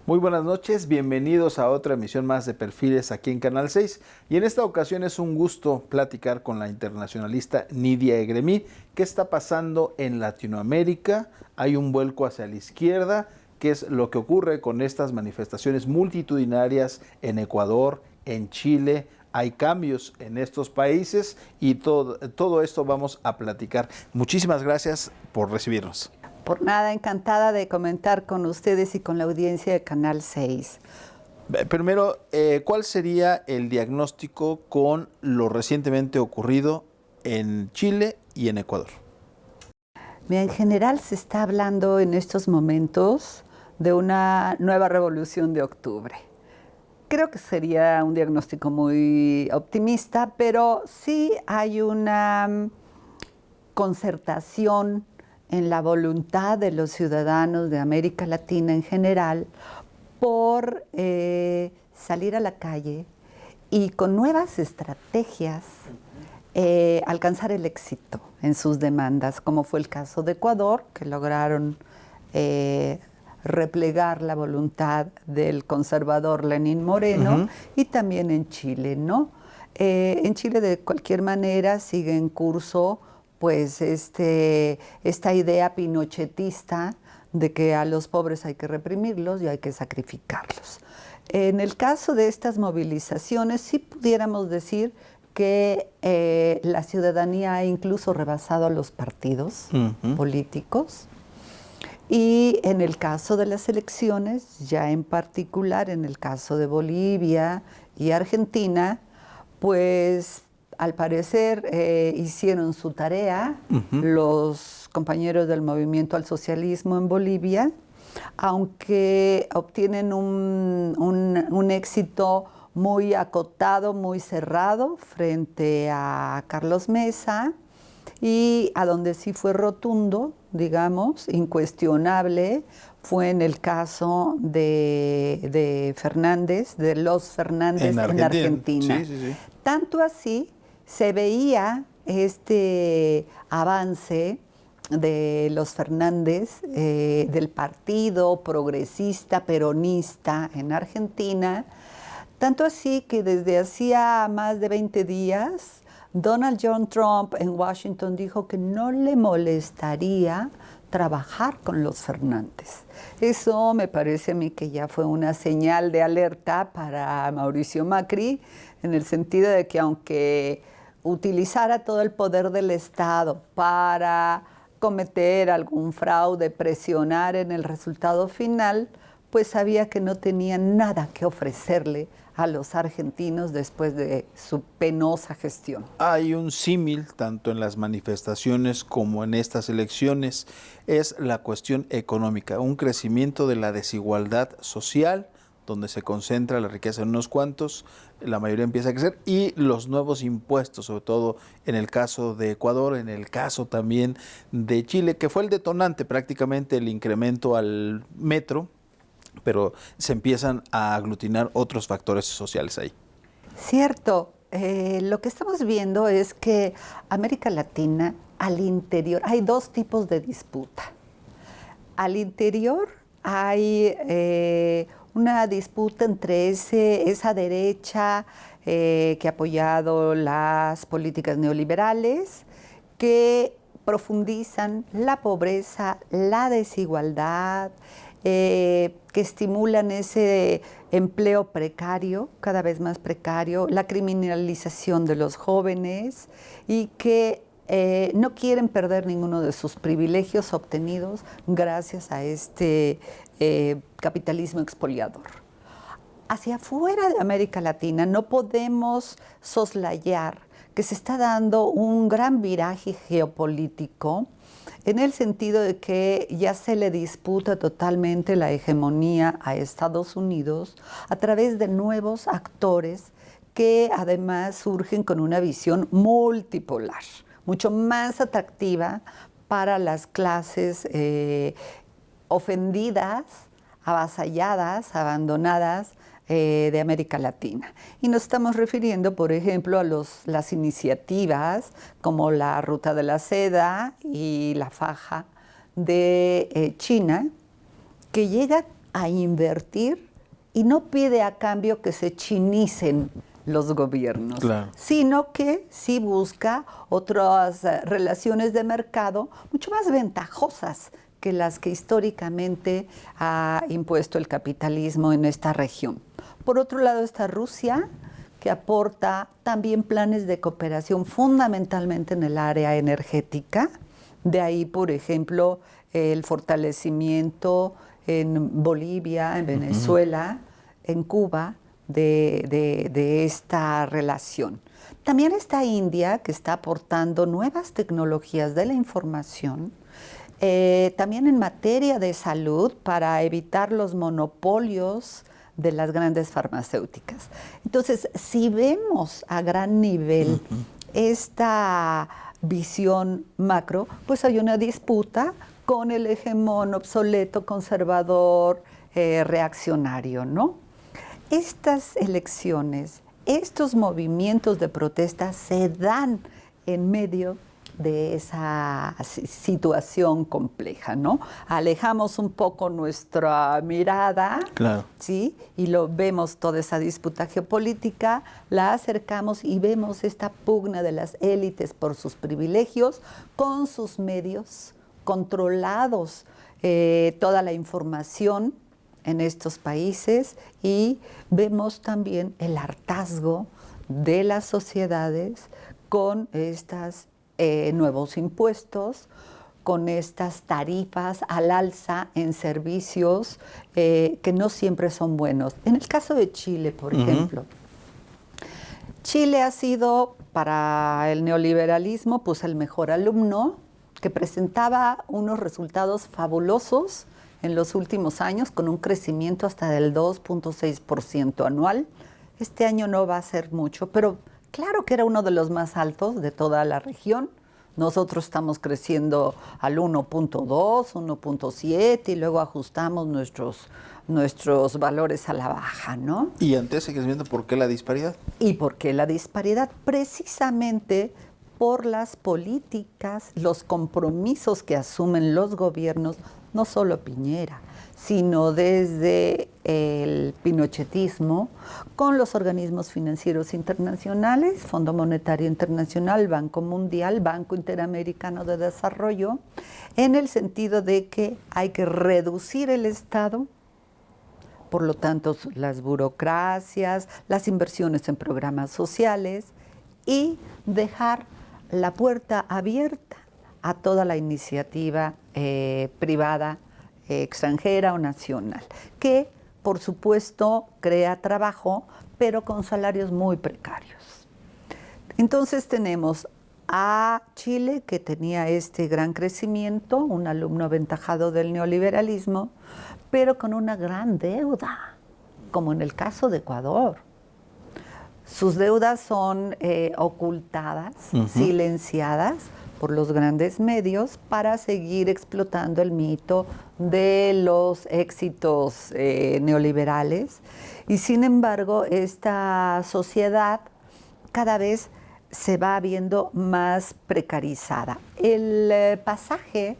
Muy buenas noches, bienvenidos a otra emisión más de Perfiles aquí en Canal 6. Y en esta ocasión es un gusto platicar con la internacionalista Nidia Egremí. ¿Qué está pasando en Latinoamérica? Hay un vuelco hacia la izquierda. ¿Qué es lo que ocurre con estas manifestaciones multitudinarias en Ecuador, en Chile? Hay cambios en estos países y todo esto vamos a platicar. Muchísimas gracias por recibirnos. Por nada, encantada de comentar con ustedes y con la audiencia de Canal 6. Primero, ¿cuál sería el diagnóstico con lo recientemente ocurrido en Chile y en Ecuador? Mira, en general se está hablando en estos momentos de una nueva revolución de octubre. Creo que sería un diagnóstico muy optimista, pero sí hay una concertación en la voluntad de los ciudadanos de América Latina en general por salir a la calle y con nuevas estrategias alcanzar el éxito en sus demandas, como fue el caso de Ecuador, que lograron replegar la voluntad del conservador Lenín Moreno, y también en Chile, ¿no? En Chile, de cualquier manera, sigue en curso pues esta idea pinochetista de que a los pobres hay que reprimirlos y hay que sacrificarlos. En el caso de estas movilizaciones, sí pudiéramos decir que la ciudadanía ha incluso rebasado a los partidos políticos. Y en el caso de las elecciones, ya en particular en el caso de Bolivia y Argentina, pues al parecer hicieron su tarea los compañeros del Movimiento al Socialismo en Bolivia, aunque obtienen un éxito muy acotado, muy cerrado frente a Carlos Mesa, y a donde sí fue rotundo, digamos, incuestionable, fue en el caso de Fernández, de los Fernández en Argentina. Sí, sí, sí. Tanto así se veía este avance de los Fernández, del partido progresista peronista en Argentina, tanto así que desde hacía más de 20 días Donald John Trump en Washington dijo que no le molestaría trabajar con los Fernández. Eso me parece a mí que ya fue una señal de alerta para Mauricio Macri, en el sentido de que aunque utilizara todo el poder del Estado para cometer algún fraude, presionar en el resultado final, pues sabía que no tenía nada que ofrecerle a los argentinos después de su penosa gestión. Hay un símil tanto en las manifestaciones como en estas elecciones, es la cuestión económica, un crecimiento de la desigualdad social, donde se concentra la riqueza en unos cuantos, la mayoría empieza a crecer, y los nuevos impuestos, sobre todo en el caso de Ecuador, en el caso también de Chile, que fue el detonante prácticamente el incremento al metro, pero se empiezan a aglutinar otros factores sociales ahí. Cierto, lo que estamos viendo es que América Latina, al interior, hay dos tipos de disputa. Al interior hay una disputa entre esa derecha que ha apoyado las políticas neoliberales, que profundizan la pobreza, la desigualdad, que estimulan ese empleo precario, cada vez más precario, la criminalización de los jóvenes, y que no quieren perder ninguno de sus privilegios obtenidos gracias a este capitalismo expoliador. Hacia afuera de América Latina no podemos soslayar que se está dando un gran viraje geopolítico, en el sentido de que ya se le disputa totalmente la hegemonía a Estados Unidos a través de nuevos actores que además surgen con una visión multipolar, mucho más atractiva para las clases ofendidas, avasalladas, abandonadas de América Latina. Y nos estamos refiriendo, por ejemplo, a las iniciativas como la Ruta de la Seda y la Faja de China, que llega a invertir y no pide a cambio que se chinicen los gobiernos, claro, sino que sí busca otras relaciones de mercado mucho más ventajosas que las que históricamente ha impuesto el capitalismo en esta región. Por otro lado está Rusia, que aporta también planes de cooperación fundamentalmente en el área energética. De ahí, por ejemplo, el fortalecimiento en Bolivia, en Venezuela, en Cuba, de esta relación. También está India, que está aportando nuevas tecnologías de la información, también en materia de salud, para evitar los monopolios de las grandes farmacéuticas. Entonces, si vemos a gran nivel esta visión macro, pues hay una disputa con el hegemón obsoleto, conservador, reaccionario, ¿no? Estas elecciones, estos movimientos de protesta se dan en medio de esa situación compleja, ¿no? Alejamos un poco nuestra mirada, claro, ¿sí? Y lo vemos toda esa disputa geopolítica, la acercamos y vemos esta pugna de las élites por sus privilegios con sus medios controlados, toda la información en estos países, y vemos también el hartazgo de las sociedades con estos nuevos impuestos, con estas tarifas al alza en servicios que no siempre son buenos. En el caso de Chile, por ejemplo, Chile ha sido para el neoliberalismo pues el mejor alumno, que presentaba unos resultados fabulosos en los últimos años, con un crecimiento hasta del 2.6% anual. Este año no va a ser mucho, pero claro que era uno de los más altos de toda la región. Nosotros estamos creciendo al 1.2, 1.7 y luego ajustamos nuestros valores a la baja, ¿no? Y ante ese crecimiento, ¿por qué la disparidad? ¿Y por qué la disparidad? Precisamente por las políticas, los compromisos que asumen los gobiernos, no solo Piñera, sino desde el pinochetismo, con los organismos financieros internacionales, Fondo Monetario Internacional, Banco Mundial, Banco Interamericano de Desarrollo, en el sentido de que hay que reducir el Estado, por lo tanto las burocracias, las inversiones en programas sociales, y dejar la puerta abierta a toda la iniciativa privada, extranjera o nacional, que por supuesto crea trabajo, pero con salarios muy precarios. Entonces tenemos a Chile, que tenía este gran crecimiento, un alumno aventajado del neoliberalismo, pero con una gran deuda, como en el caso de Ecuador. Sus deudas son ocultadas, silenciadas por los grandes medios para seguir explotando el mito de los éxitos neoliberales. Y sin embargo, esta sociedad cada vez se va viendo más precarizada. El pasaje,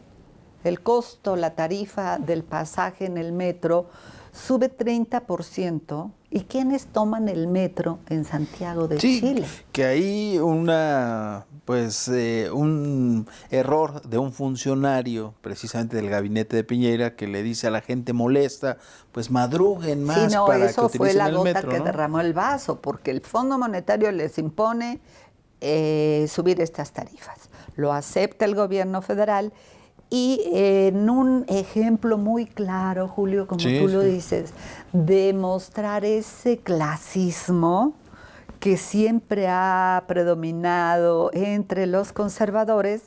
el costo, la tarifa del pasaje en el metro sube 30%. ¿Y quiénes toman el metro en Santiago de Chile? Que hay un error de un funcionario, precisamente del gabinete de Piñera, que le dice a la gente molesta, pues madruguen más para que utilicen el metro. Eso fue la gota que derramó el vaso, porque el Fondo Monetario les impone subir estas tarifas. Lo acepta el gobierno federal. Y en un ejemplo muy claro, Julio, como tú lo dices, demostrar ese clasismo que siempre ha predominado entre los conservadores,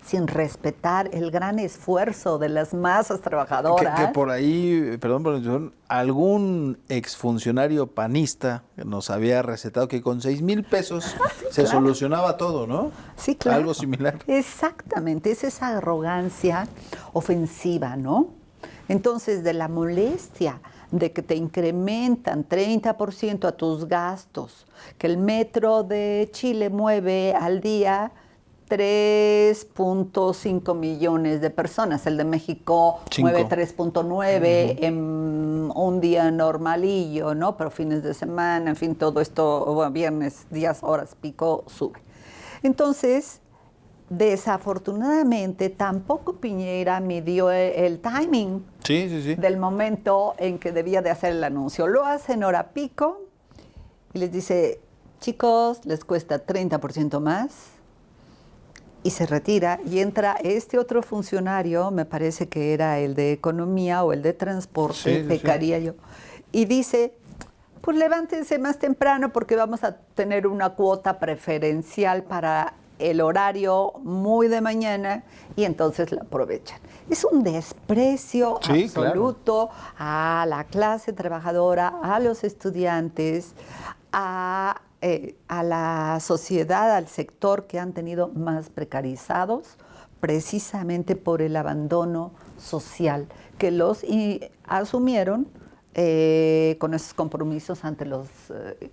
sin respetar el gran esfuerzo de las masas trabajadoras. Que por ahí, perdón por la interrupción, algún exfuncionario panista nos había recetado que con 6,000 pesos se claro. solucionaba todo, ¿no? Sí, claro. Algo similar. Exactamente, es esa arrogancia ofensiva, ¿no? Entonces, de la molestia de que te incrementan 30% a tus gastos, que el metro de Chile mueve al día 3.5 millones de personas, el de México mueve 3.9 en un día normalillo, ¿no? Pero fines de semana, en fin, todo esto, bueno, viernes, días, horas, pico, sube. Entonces, desafortunadamente, tampoco Piñera midió el timing del momento en que debía de hacer el anuncio. Lo hace en hora pico y les dice, chicos, les cuesta 30% más, y se retira y entra este otro funcionario, me parece que era el de Economía o el de Transporte, pecaría yo, y dice, pues levántense más temprano porque vamos a tener una cuota preferencial para el horario muy de mañana, y entonces la aprovechan. Es un desprecio absoluto a la clase trabajadora, a los estudiantes, a la sociedad, al sector que han tenido más precarizados, precisamente por el abandono social que los asumieron con esos compromisos ante los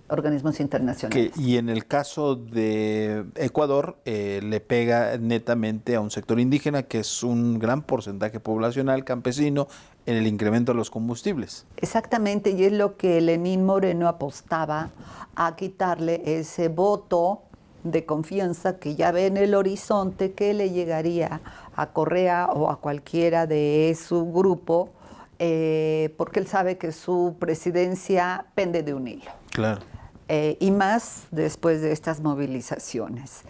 organismos internacionales. Y en el caso de Ecuador, le pega netamente a un sector indígena, que es un gran porcentaje poblacional campesino, en el incremento de los combustibles. Exactamente, y es lo que Lenín Moreno apostaba a quitarle ese voto de confianza que ya ve en el horizonte que le llegaría a Correa o a cualquiera de su grupo, porque él sabe que su presidencia pende de un hilo. Claro. Y más después de estas movilizaciones.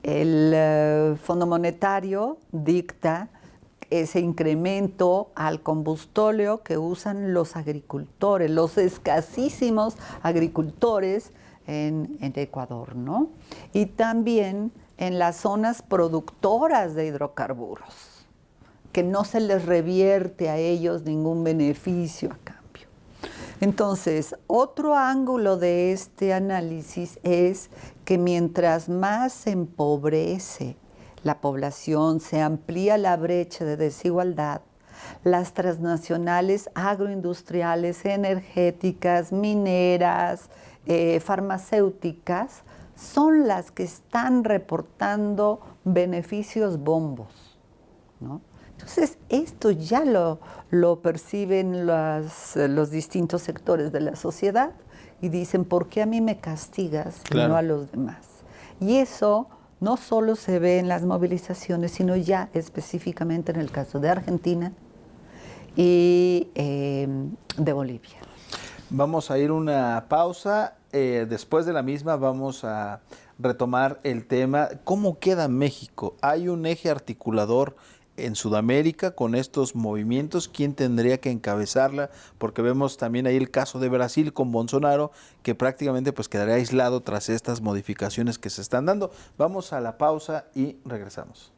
El Fondo Monetario dicta ese incremento al combustóleo que usan los agricultores, los escasísimos agricultores en Ecuador, ¿no? Y también en las zonas productoras de hidrocarburos, que no se les revierte a ellos ningún beneficio a cambio. Entonces, otro ángulo de este análisis es que mientras más se empobrece la población, se amplía la brecha de desigualdad, las transnacionales agroindustriales, energéticas, mineras, farmacéuticas, son las que están reportando beneficios bombos, ¿no? Entonces, esto ya lo perciben los distintos sectores de la sociedad y dicen, ¿por qué a mí me castigas y no a los demás? Y eso no solo se ve en las movilizaciones, sino ya específicamente en el caso de Argentina y de Bolivia. Vamos a ir una pausa. Después de la misma vamos a retomar el tema. ¿Cómo queda México? ¿Hay un eje articulador en Sudamérica con estos movimientos? ¿Quién tendría que encabezarla? Porque vemos también ahí el caso de Brasil con Bolsonaro, que prácticamente pues quedaría aislado tras estas modificaciones que se están dando. Vamos a la pausa y regresamos.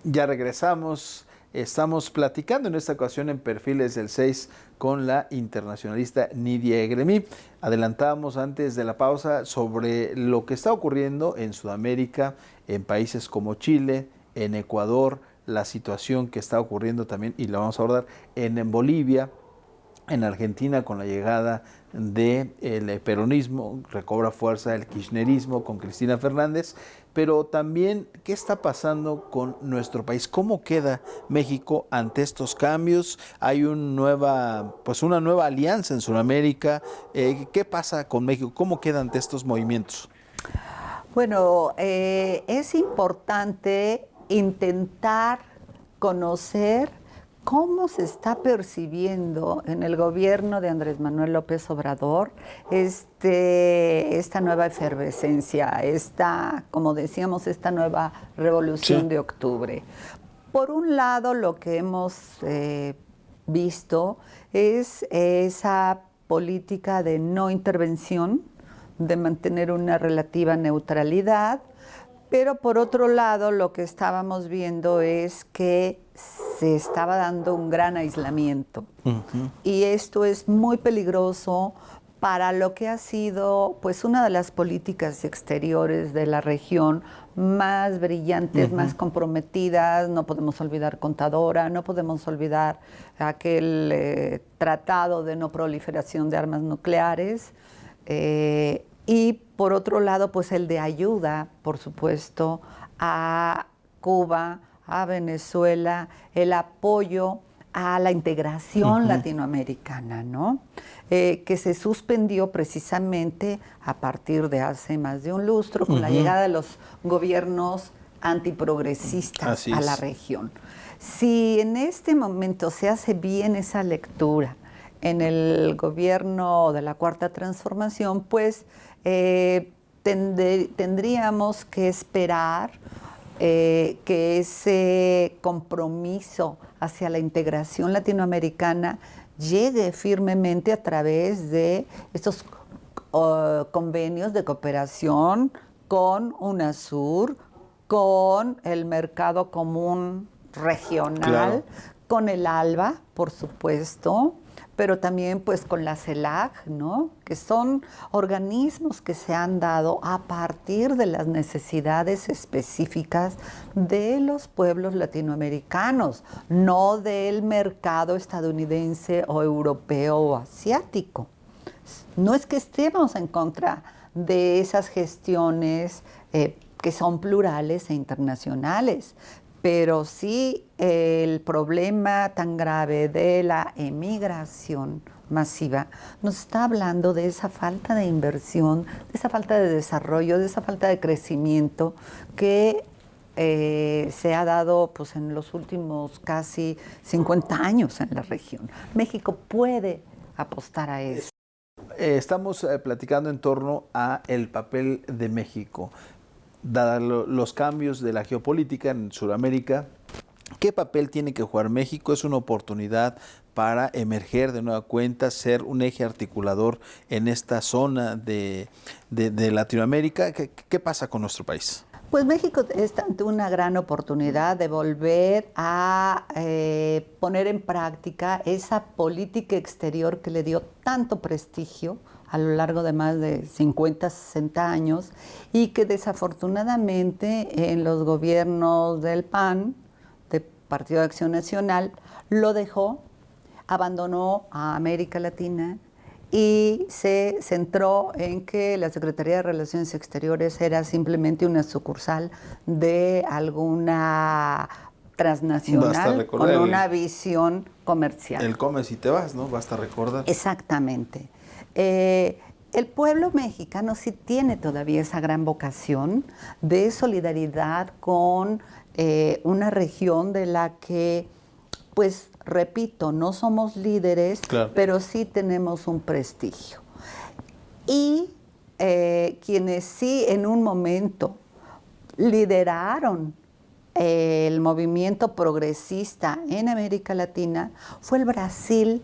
Ya regresamos. Estamos platicando en esta ocasión en Perfiles del 6 con la internacionalista Nidia Egremí. Adelantábamos antes de la pausa sobre lo que está ocurriendo en Sudamérica, en países como Chile, en Ecuador, la situación que está ocurriendo también, y la vamos a abordar, en Bolivia, en Argentina con la llegada del peronismo, recobra fuerza el kirchnerismo con Cristina Fernández, pero también qué está pasando con nuestro país, cómo queda México ante estos cambios. Hay una nueva alianza en Sudamérica. ¿Qué pasa con México? ¿Cómo queda ante estos movimientos? Bueno, es importante intentar conocer cómo se está percibiendo en el gobierno de Andrés Manuel López Obrador esta nueva efervescencia, como decíamos, esta nueva revolución de octubre. Por un lado, lo que hemos visto es esa política de no intervención, de mantener una relativa neutralidad, pero por otro lado lo que estábamos viendo es que se estaba dando un gran aislamiento. Y esto es muy peligroso para lo que ha sido pues una de las políticas exteriores de la región más brillantes, más comprometidas. No podemos olvidar Contadora, no podemos olvidar aquel tratado de no proliferación de armas nucleares, y por otro lado pues el de ayuda, por supuesto, a Cuba, a Venezuela, el apoyo a la integración latinoamericana, ¿no? Que se suspendió precisamente a partir de hace más de un lustro con la llegada de los gobiernos antiprogresistas a la región. Si en este momento se hace bien esa lectura en el gobierno de la Cuarta Transformación, pues tendríamos que esperar que ese compromiso hacia la integración latinoamericana llegue firmemente a través de estos convenios de cooperación con UNASUR, con el Mercado Común Regional, con el ALBA, por supuesto, pero también pues con la CELAC, ¿no? Que son organismos que se han dado a partir de las necesidades específicas de los pueblos latinoamericanos, no del mercado estadounidense o europeo o asiático. No es que estemos en contra de esas gestiones que son plurales e internacionales, pero sí el problema tan grave de la emigración masiva nos está hablando de esa falta de inversión, de esa falta de desarrollo, de esa falta de crecimiento que se ha dado pues, en los últimos casi 50 años en la región. México puede apostar a eso. Estamos platicando en torno a el papel de México. Dados los cambios de la geopolítica en Sudamérica, ¿qué papel tiene que jugar México? Es una oportunidad para emerger de nueva cuenta, ser un eje articulador en esta zona de Latinoamérica. ¿Qué pasa con nuestro país? Pues México está ante una gran oportunidad de volver a poner en práctica esa política exterior que le dio tanto prestigio a lo largo de más de 50, 60 años y que desafortunadamente en los gobiernos del PAN, del Partido de Acción Nacional, lo dejó, abandonó a América Latina y se centró en que la Secretaría de Relaciones Exteriores era simplemente una sucursal de alguna transnacional con una visión comercial. El comes y te vas, ¿no? Basta recordar. Exactamente. El pueblo mexicano sí tiene todavía esa gran vocación de solidaridad con una región de la que, pues, repito, no somos líderes, pero sí tenemos un prestigio. Y quienes sí en un momento lideraron el movimiento progresista en América Latina fue el Brasil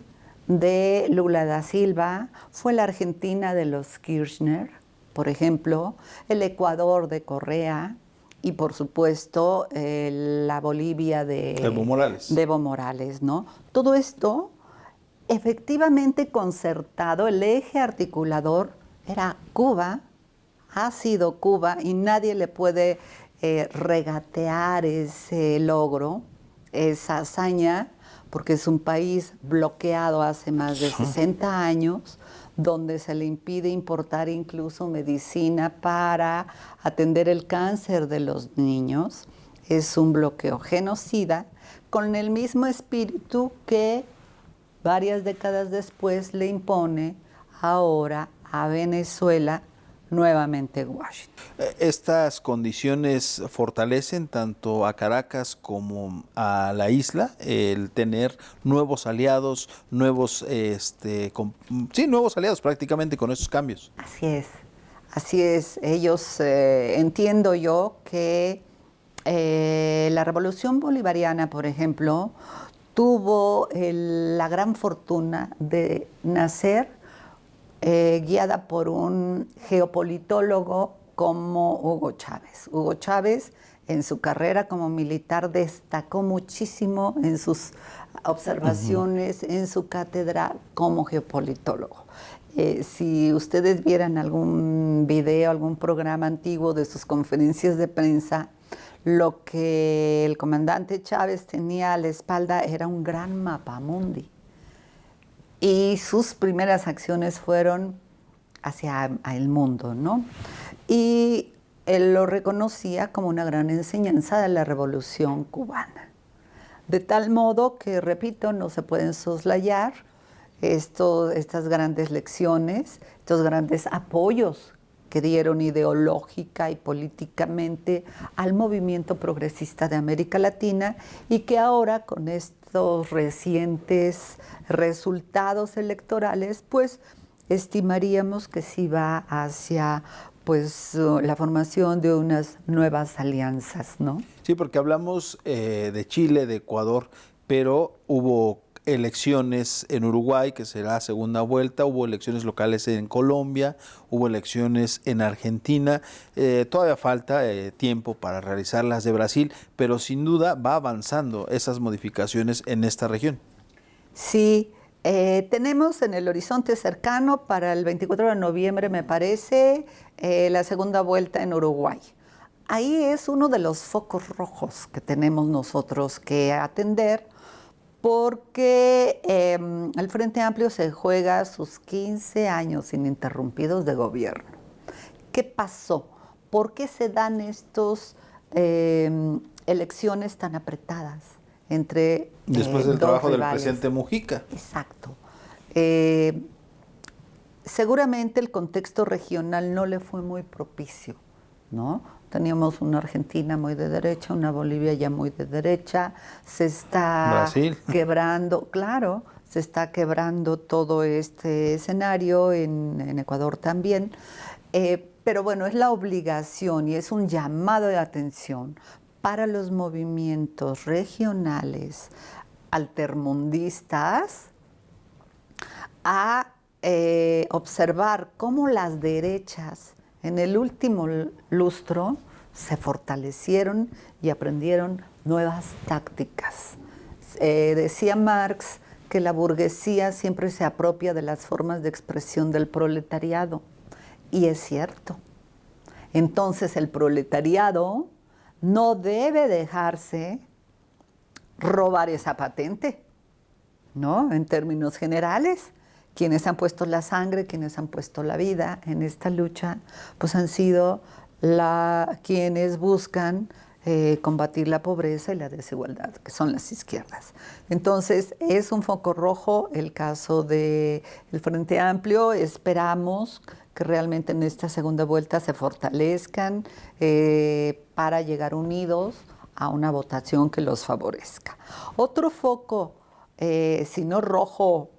de Lula da Silva, fue la Argentina de los Kirchner, por ejemplo, el Ecuador de Correa y por supuesto la Bolivia de Evo Morales, ¿no? Todo esto efectivamente concertado, el eje articulador era Cuba, ha sido Cuba y nadie le puede regatear ese logro, esa hazaña, porque es un país bloqueado hace más de 60 años, donde se le impide importar incluso medicina para atender el cáncer de los niños. Es un bloqueo genocida, con el mismo espíritu que varias décadas después le impone ahora a Venezuela, nuevamente Washington. ¿Estas condiciones fortalecen tanto a Caracas como a la isla, el tener nuevos aliados, nuevos aliados prácticamente con esos cambios? Así es. Ellos, entiendo yo que la Revolución Bolivariana, por ejemplo, tuvo la gran fortuna de nacer guiada por un geopolitólogo como Hugo Chávez. Hugo Chávez, en su carrera como militar, destacó muchísimo en sus observaciones, en su cátedra como geopolitólogo. Si ustedes vieran algún video, algún programa antiguo de sus conferencias de prensa, lo que el comandante Chávez tenía a la espalda era un gran mapamundi. Y sus primeras acciones fueron hacia el mundo, ¿no? Y él lo reconocía como una gran enseñanza de la Revolución Cubana. De tal modo que, repito, no se pueden soslayar estas grandes lecciones, estos grandes apoyos que dieron ideológica y políticamente al movimiento progresista de América Latina y que ahora con estos recientes resultados electorales, pues estimaríamos que sí va hacia pues la formación de unas nuevas alianzas, ¿no? Sí, porque hablamos de Chile, de Ecuador, pero hubo elecciones en Uruguay, que será segunda vuelta, hubo elecciones locales en Colombia, hubo elecciones en Argentina, todavía falta tiempo para realizar las de Brasil, pero sin duda va avanzando esas modificaciones en esta región. Sí, tenemos en el horizonte cercano para el 24 de noviembre, me parece, la segunda vuelta en Uruguay. Ahí es uno de los focos rojos que tenemos nosotros que atender, porque el Frente Amplio se juega sus 15 años ininterrumpidos de gobierno. ¿Qué pasó? ¿Por qué se dan estas elecciones tan apretadas entre después del dos trabajo rivales? del presidente Mujica? Exacto. Seguramente el contexto regional no le fue muy propicio, ¿no? Teníamos una Argentina muy de derecha, una Bolivia ya muy de derecha, se está Brasil. quebrando, claro, se está quebrando todo este escenario en Ecuador también, pero bueno, es la obligación y es un llamado de atención para los movimientos regionales altermundistas a observar cómo las derechas en el último lustro se fortalecieron y aprendieron nuevas tácticas. Decía Marx que la burguesía siempre se apropia de las formas de expresión del proletariado, y es cierto. Entonces el proletariado no debe dejarse robar esa patente, ¿no? En términos generales, quienes han puesto la sangre, quienes han puesto la vida en esta lucha, pues han sido quienes buscan combatir la pobreza y la desigualdad, que son las izquierdas. Entonces, es un foco rojo el caso del Frente Amplio. Esperamos que realmente en esta segunda vuelta se fortalezcan para llegar unidos a una votación que los favorezca. Otro foco, si no rojo,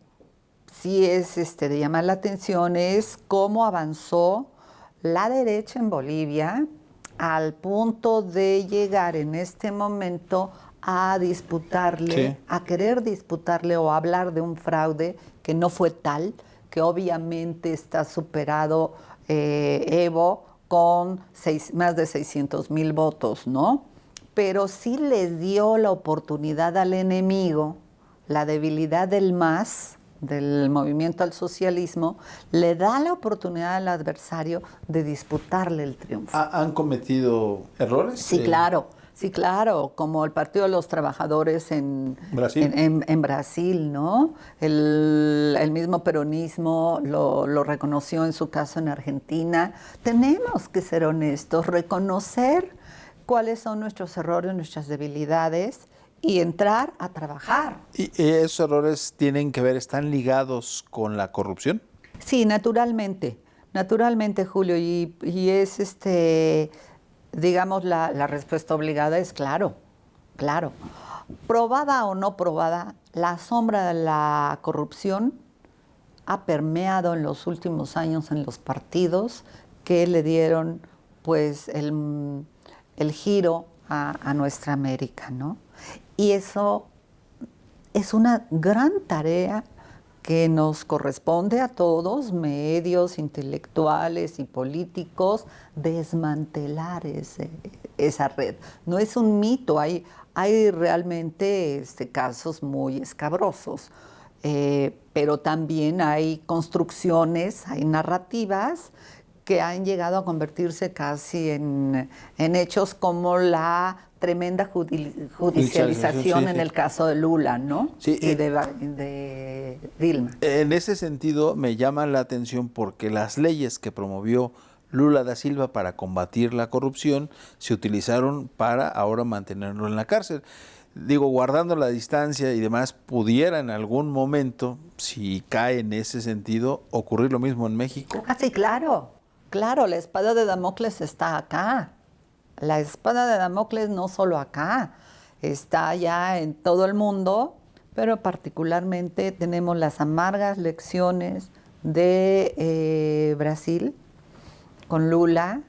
sí es de llamar la atención, es cómo avanzó la derecha en Bolivia al punto de llegar en este momento a disputarle, sí, a querer disputarle o hablar de un fraude que no fue tal, que obviamente está superado Evo con más de 600,000 votos, ¿no? Pero sí les dio la oportunidad al enemigo, la debilidad del MAS, del movimiento al socialismo, le da la oportunidad al adversario de disputarle el triunfo. ¿Han cometido errores? Sí, claro. Sí, claro, como el Partido de los Trabajadores en Brasil, en Brasil, ¿no? El mismo peronismo lo reconoció en su caso en Argentina. Tenemos que ser honestos, reconocer cuáles son nuestros errores, nuestras debilidades y entrar a trabajar. ¿Y esos errores tienen que ver, están ligados con la corrupción? Sí, naturalmente, Julio, y es digamos, la respuesta obligada es claro. Probada o no probada, la sombra de la corrupción ha permeado en los últimos años en los partidos que le dieron pues el giro a nuestra América, ¿no? Y eso es una gran tarea que nos corresponde a todos, medios, intelectuales y políticos, desmantelar esa red. No es un mito, hay realmente casos muy escabrosos, pero también hay construcciones, hay narrativas que han llegado a convertirse casi en hechos como la tremenda judicialización en el caso de Lula, ¿no? Sí, y de Dilma. En ese sentido me llama la atención porque las leyes que promovió Lula da Silva para combatir la corrupción se utilizaron para ahora mantenerlo en la cárcel. Digo, guardando la distancia y demás, pudiera en algún momento, si cae en ese sentido, ocurrir lo mismo en México. Ah, sí, claro. Claro, la espada de Damocles está acá. La espada de Damocles no solo acá, está ya en todo el mundo, pero particularmente tenemos las amargas lecciones de Brasil con Lula.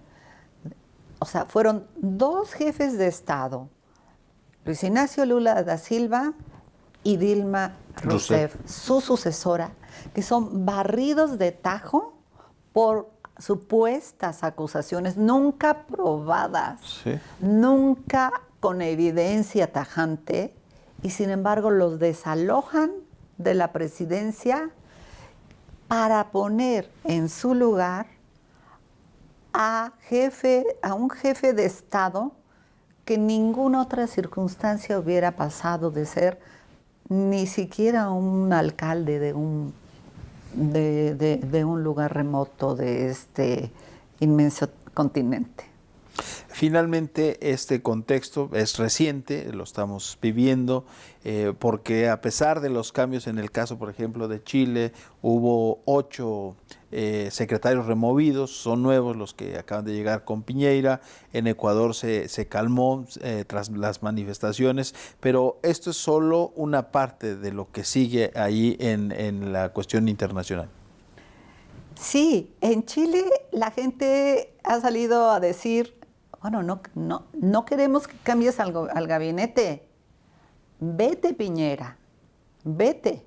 O sea, fueron 2 jefes de Estado, Luis Ignacio Lula da Silva y Dilma Rousseff, su sucesora, que son barridos de tajo por supuestas acusaciones nunca probadas, Sí. nunca con evidencia tajante, y sin embargo los desalojan de la presidencia para poner en su lugar a un jefe de Estado que en ninguna otra circunstancia hubiera pasado de ser ni siquiera un alcalde de un lugar remoto de este inmenso continente. Finalmente, este contexto es reciente, lo estamos viviendo, porque a pesar de los cambios en el caso, por ejemplo, de Chile, hubo 8 secretarios removidos, son nuevos los que acaban de llegar con Piñera. En Ecuador se calmó tras las manifestaciones, pero esto es solo una parte de lo que sigue ahí en la cuestión internacional. Sí, en Chile la gente ha salido a decir, bueno, no queremos que cambies al gabinete. Vete, Piñera, vete.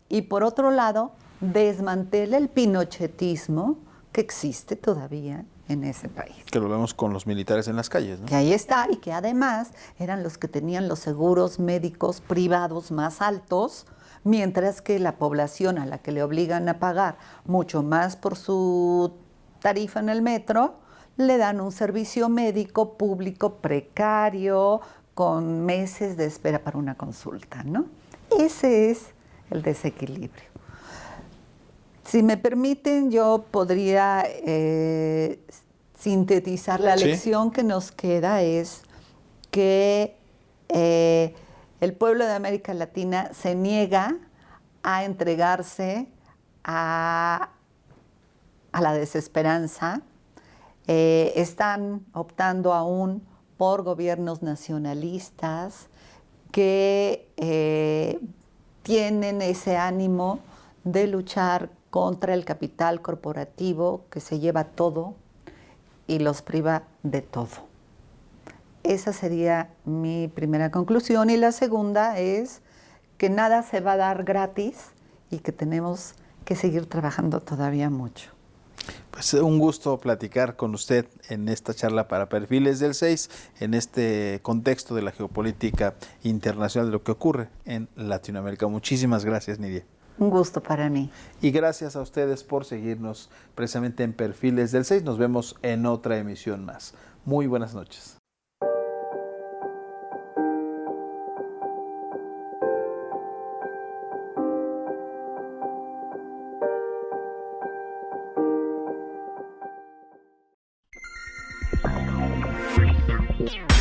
Y por otro lado, desmantela el pinochetismo que existe todavía en ese país. Que lo vemos con los militares en las calles, ¿no? Que ahí está, y que además eran los que tenían los seguros médicos privados más altos, mientras que la población a la que le obligan a pagar mucho más por su tarifa en el metro, le dan un servicio médico público precario, con meses de espera para una consulta, ¿no? Ese es el desequilibrio. Si me permiten, yo podría sintetizar la lección que nos queda, es que el pueblo de América Latina se niega a entregarse a la desesperanza. Están optando aún por gobiernos nacionalistas que tienen ese ánimo de luchar contra el capital corporativo que se lleva todo y los priva de todo. Esa sería mi primera conclusión. Y la segunda es que nada se va a dar gratis y que tenemos que seguir trabajando todavía mucho. Pues un gusto platicar con usted en esta charla para Perfiles del 6, en este contexto de la geopolítica internacional, de lo que ocurre en Latinoamérica. Muchísimas gracias, Nidia. Un gusto para mí. Y gracias a ustedes por seguirnos precisamente en Perfiles del 6. Nos vemos en otra emisión más. Muy buenas noches. Yeah.